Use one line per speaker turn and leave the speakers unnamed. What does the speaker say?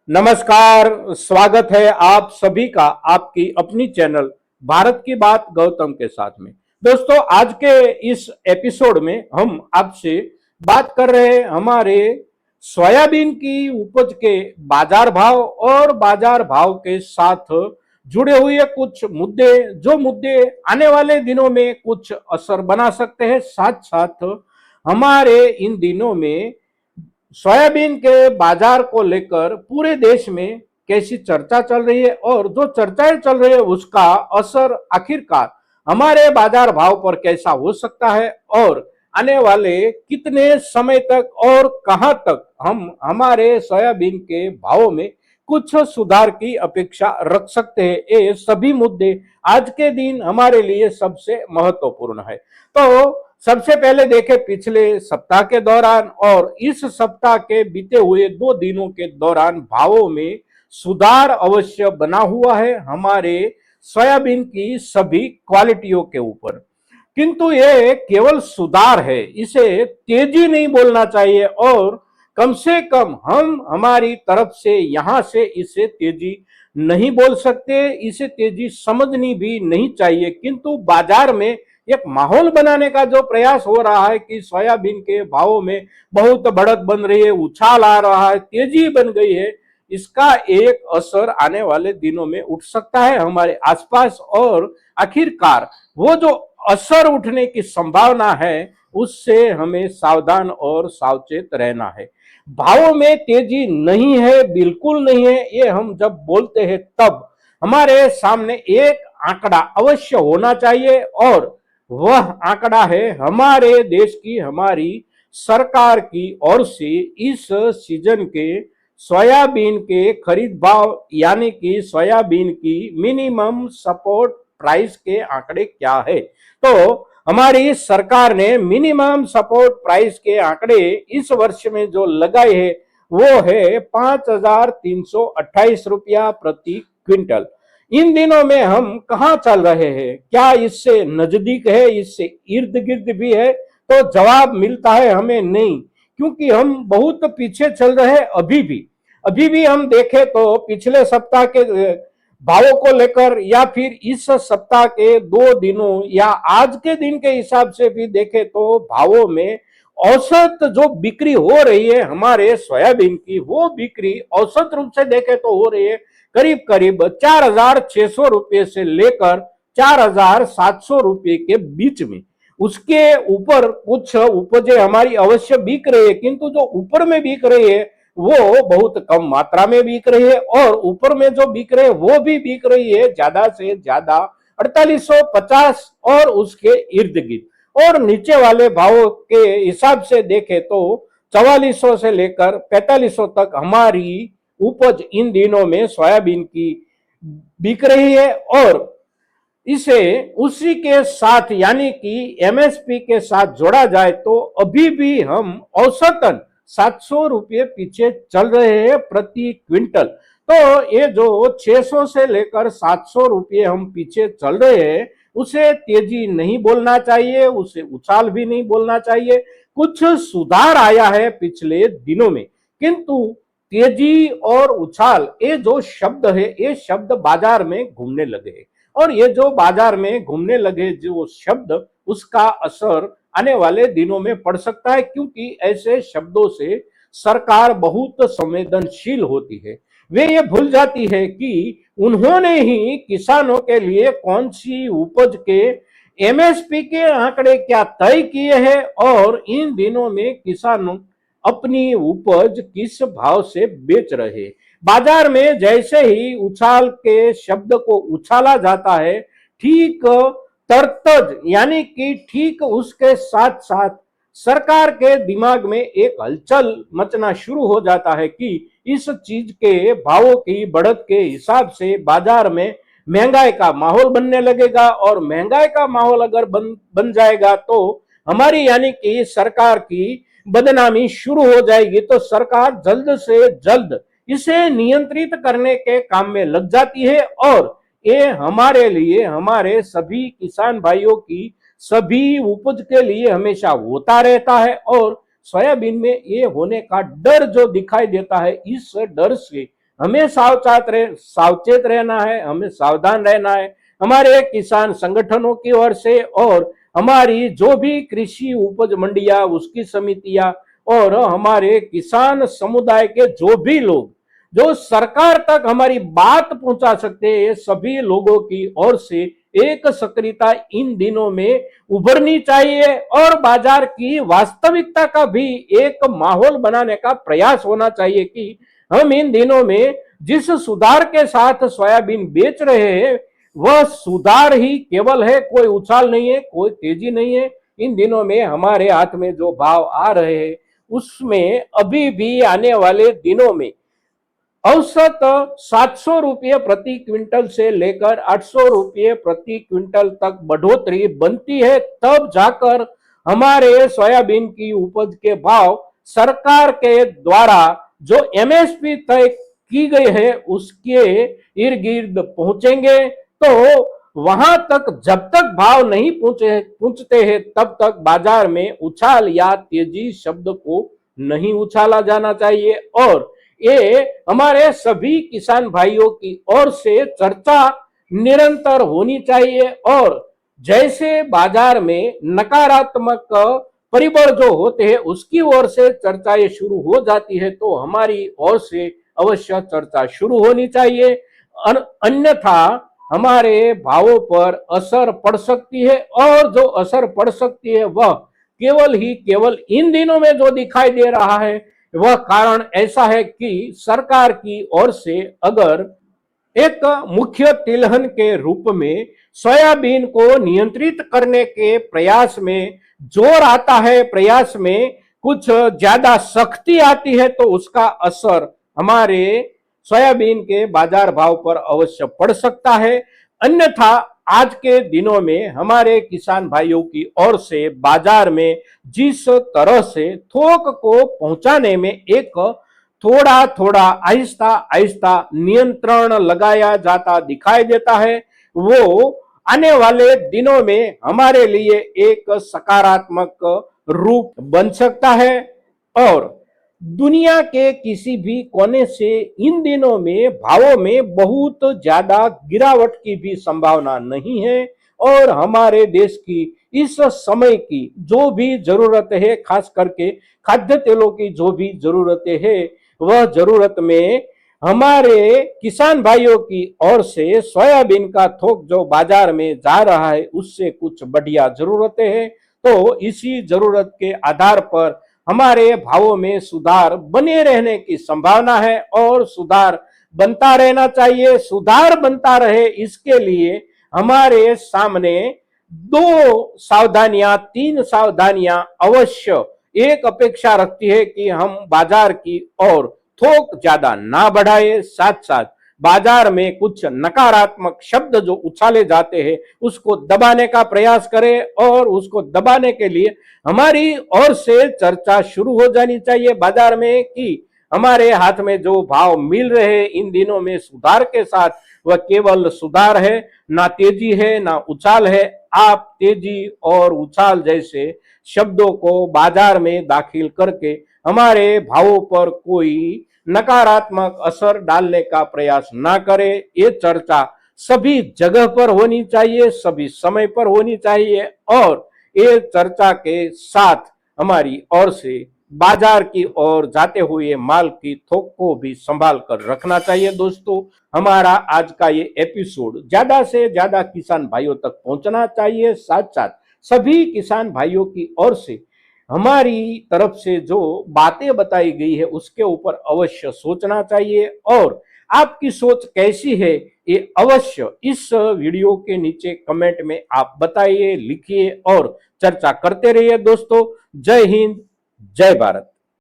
नमस्कार। स्वागत है आप सभी का आपकी अपनी चैनल भारत की बात गौतम के साथ में। दोस्तों, आज के इस एपिसोड में हम आपसे बात कर रहे हैं हमारे सोयाबीन की उपज के बाजार भाव और बाजार भाव के साथ जुड़े हुए कुछ मुद्दे, जो मुद्दे आने वाले दिनों में कुछ असर बना सकते हैं। साथ साथ हमारे इन दिनों में सोयाबीन के बाजार को लेकर पूरे देश में कैसी चर्चा चल रही है और जो चर्चाएं चल रही है उसका असर आखिरकार हमारे बाजार भाव पर कैसा हो सकता है और आने वाले कितने समय तक और कहां तक हम हमारे सोयाबीन के भाव में कुछ सुधार की अपेक्षा रख सकते हैं। ये सभी मुद्दे आज के दिन हमारे लिए सबसे महत्वपूर्ण है। तो सबसे पहले देखें पिछले सप्ताह के दौरान और इस सप्ताह के बीते हुए 2 दिनों के दौरान भावों में सुधार अवश्य बना हुआ है हमारे सोयाबीन की सभी क्वालिटियों के ऊपर। किंतु ये केवल सुधार है, इसे तेजी नहीं बोलना चाहिए और कम से कम हम हमारी तरफ से यहां से इसे तेजी नहीं बोल सकते, इसे तेजी समझनी भी नहीं चाहिए। किंतु बाजार में एक माहौल बनाने का जो प्रयास हो रहा है कि सोयाबीन के भावों में बहुत बढ़त बन रही है, उछाल आ रहा है, तेजी बन गई है, इसका एक असर आने वाले दिनों में उठ सकता है हमारे आसपास। और आखिरकार वो जो असर उठने की संभावना है उससे हमें सावधान और सावचेत रहना है। भावों में तेजी नहीं है, बिल्कुल नहीं है, ये हम जब बोलते हैं तब हमारे सामने एक आंकड़ा अवश्य होना चाहिए और वह आंकड़ा है हमारे देश की, हमारी सरकार की ओर से इस सीजन के सोयाबीन के खरीद भाव यानी कि सोयाबीन की मिनिमम सपोर्ट प्राइस के आंकड़े क्या है। तो हमारी सरकार ने मिनिमम सपोर्ट प्राइस के आंकड़े इस वर्ष में जो लगाए हैं वो है 5,328 रुपया प्रति क्विंटल। इन दिनों में हम कहाँ चल रहे हैं? क्या इससे नजदीक है, इससे इर्द गिर्द भी है? तो जवाब मिलता है हमें नहीं, क्योंकि हम बहुत पीछे चल रहे हैं। अभी भी हम देखें तो पिछले सप्ताह के भावों को लेकर या फिर इस सप्ताह के 2 दिनों या आज के दिन के हिसाब से भी देखें तो भावों में औसत जो बिक्री हो रही है हमारे सोयाबीन की, वो बिक्री औसत रूप से देखें तो हो रही है करीब करीब 4,600 रुपये से लेकर 4,700 रुपये के बीच में। उसके ऊपर कुछ उपजें हमारी अवश्य बिक रही है, किंतु जो ऊपर में बिक रही है वो बहुत कम मात्रा में बिक रही है और ऊपर में जो बिक रहे वो भी बिक रही है ज्यादा से ज्यादा 4850 और उसके इर्द गिर्द। और नीचे वाले भावों के हिसाब से देखें तो 4400 से लेकर 4500 तक हमारी उपज इन दिनों में सोयाबीन की बिक रही है। और इसे उसी के साथ यानी कि एमएसपी के साथ जोड़ा जाए तो अभी भी हम औसतन 700 रुपये पीछे चल रहे हैं प्रति क्विंटल। तो ये जो 600 से लेकर 700 रुपये हम पीछे चल रहे हैं उसे तेजी नहीं बोलना चाहिए, उसे उछाल भी नहीं बोलना चाहिए। कुछ सुधार आया है पिछले दिनों में, किंतु तेजी और उछाल ये जो शब्द है ये शब्द बाजार में घूमने लगे और ये जो बाजार में घूमने लगे जो शब्द, उसका असर आने वाले दिनों में पड़ सकता है, क्योंकि ऐसे शब्दों से सरकार बहुत संवेदनशील होती है। वे ये भूल जाती है कि उन्होंने ही किसानों के लिए कौन सी उपज के एमएसपी के आंकड़े क्या तय किए हैं और इन दिनों में किसानों अपनी उपज किस भाव से बेच रहे। बाजार में जैसे ही उछाल के शब्द को उछाला जाता है, ठीक तरतज यानी कि ठीक उसके साथ साथ सरकार के दिमाग में एक हलचल मचना शुरू हो जाता है कि इस चीज के भावों की बढ़त के हिसाब से बाजार में महंगाई का माहौल बनने लगेगा और महंगाई का माहौल अगर बन जाएगा तो हमारी यानी कि सरकार की बदनामी शुरू हो जाएगी। तो सरकार जल्द से जल्द इसे नियंत्रित करने के काम में लग जाती है और ये हमारे लिए, हमारे सभी किसान भाइयों की सभी उपज के लिए हमेशा होता रहता है। और सोयाबीन में ये होने का डर जो दिखाई देता है, इस डर से हमें सावचेत रहना है, हमें सावधान रहना है। हमारे किसान संगठनों की ओर से और हमारी जो भी कृषि उपज मंडियां, उसकी समितियां और हमारे किसान समुदाय के जो भी लोग जो सरकार तक हमारी बात पहुंचा सकते हैं, ये सभी लोगों की ओर से एक सक्रियता इन दिनों में उभरनी चाहिए और बाजार की वास्तविकता का भी एक माहौल बनाने का प्रयास होना चाहिए कि हम इन दिनों में जिस सुधार के साथ सोयाबीन बेच रहे हैं वह सुधार ही केवल है, कोई उछाल नहीं है, कोई तेजी नहीं है। इन दिनों में हमारे हाथ में जो भाव आ रहे हैं उसमें अभी भी आने वाले दिनों में औसत 700 रुपये प्रति क्विंटल से लेकर 800 रुपये प्रति क्विंटल तक बढ़ोतरी बनती है, तब जाकर हमारे सोयाबीन की उपज के भाव सरकार के द्वारा जो एमएसपी तय की गई है उसके इर्द गिर्द पहुंचेंगे। तो वहां तक जब तक भाव नहीं पहुंचते हैं तब तक बाजार में उछाल या तेजी शब्द को नहीं उछाला जाना चाहिए और ये हमारे सभी किसान भाइयों की ओर से चर्चा निरंतर होनी चाहिए और जैसे बाजार में नकारात्मक परिबल जो होते हैं उसकी ओर से चर्चाएं शुरू हो जाती है तो हमारी ओर से अवश्य चर्चा शुरू होनी चाहिए, अन्यथा हमारे भावों पर असर पड़ सकती है और जो असर पड़ सकती है वह केवल इन दिनों में जो दिखाई दे रहा है वह कारण ऐसा है कि सरकार की ओर से अगर एक मुख्य तिलहन के रूप में सोयाबीन को नियंत्रित करने के प्रयास में जोर आता है, प्रयास में कुछ ज्यादा सख्ती आती है तो उसका असर हमारे सोयाबीन के बाजार भाव पर अवश्य पड़ सकता है। अन्यथा आज के दिनों में हमारे किसान भाइयों की ओर से बाजार में जिस तरह से थोक को पहुंचाने में एक थोड़ा थोड़ा आहिस्ता आहिस्ता नियंत्रण लगाया जाता दिखाई देता है, वो आने वाले दिनों में हमारे लिए एक सकारात्मक रूप बन सकता है और दुनिया के किसी भी कोने से इन दिनों में भावों में बहुत ज्यादा गिरावट की भी संभावना नहीं है और हमारे देश की इस समय की जो भी जरूरत है, खास करके खाद्य तेलों की जो भी जरूरतें है वह जरूरत में हमारे किसान भाइयों की ओर से सोयाबीन का थोक जो बाजार में जा रहा है उससे कुछ बढ़िया जरूरतें हैं। तो इसी जरूरत के आधार पर हमारे भावों में सुधार बने रहने की संभावना है और सुधार बनता रहना चाहिए। सुधार बनता रहे इसके लिए हमारे सामने 2 सावधानियां 3 सावधानियां अवश्य एक अपेक्षा रखती है कि हम बाजार की ओर थोक ज्यादा ना बढ़ाए, साथ साथ बाजार में कुछ नकारात्मक शब्द जो उछाले जाते हैं उसको दबाने का प्रयास करें और उसको दबाने के लिए हमारी ओर से चर्चा शुरू हो जानी चाहिए बाजार में कि हमारे हाथ में जो भाव मिल रहे इन दिनों में सुधार के साथ वह केवल सुधार है, ना तेजी है ना उछाल है। आप तेजी और उछाल जैसे शब्दों को बाजार में दाखिल करके हमारे भावों पर कोई नकारात्मक असर डालने का प्रयास ना करें। ये चर्चा सभी जगह पर होनी चाहिए, सभी समय पर होनी चाहिए और ये चर्चा के साथ हमारी ओर से बाजार की ओर जाते हुए माल की थोक को भी संभाल कर रखना चाहिए। दोस्तों, हमारा आज का ये एपिसोड ज्यादा से ज्यादा किसान भाइयों तक पहुंचना चाहिए, साथ साथ सभी किसान भाइयों की ओर से हमारी तरफ से जो बातें बताई गई है उसके ऊपर अवश्य सोचना चाहिए और आपकी सोच कैसी है ये अवश्य इस वीडियो के नीचे कमेंट में आप बताइए, लिखिए और चर्चा करते रहिए। दोस्तों, जय हिंद, जय भारत।